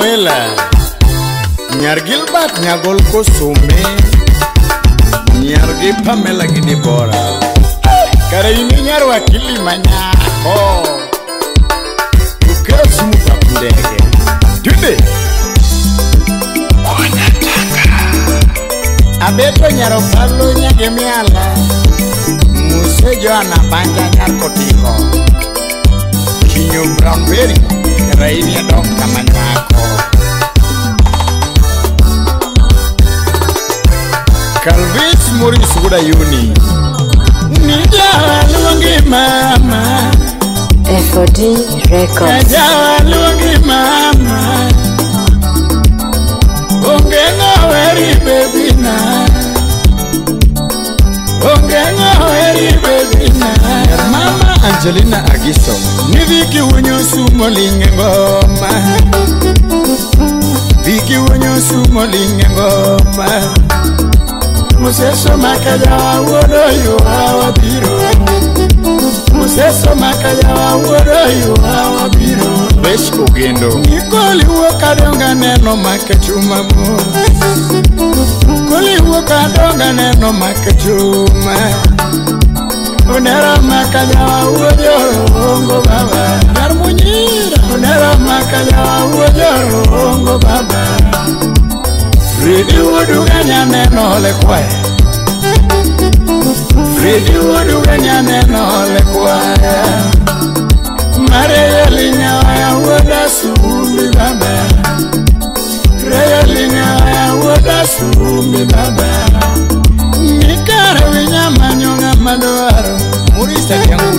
Noela Nyar Gilbert Nyagol Kosume Nyar Pamela Gidibora Kare ini nyar wakili manyako Ukeo sumu papundege Dude Abeto nyaro palo nyage miala Muse Joana banja nyar kotiko Kinyo Brownberry Raini adok kamanyako Calvis Maurice Gudayuni Nijawa luangi mama FOD Records Nijawa luangi mama Ongenga weri baby na Ongenga weri baby na Mama Angelina Agiso Niviki unyo sumo linge ngoma Viki unyo sumo linge ngoma Museso makaya wodo yo awa biro Museso makaya wodo yo awa biro Besh ogendo Nikoli wakadonga neno makachuma mo Koli wakadonga neno makachuma Unera makaya wodo ongo baba Narmunyira Unera makaya wodo ongo baba Fridi wodu ganya neno le kwae Fridi wodu ganya neno le kwae Mareya linya ya woda sumi baba Reya linya ya woda sumi baba Mikara winya manyonga madoaro Murisa kyangu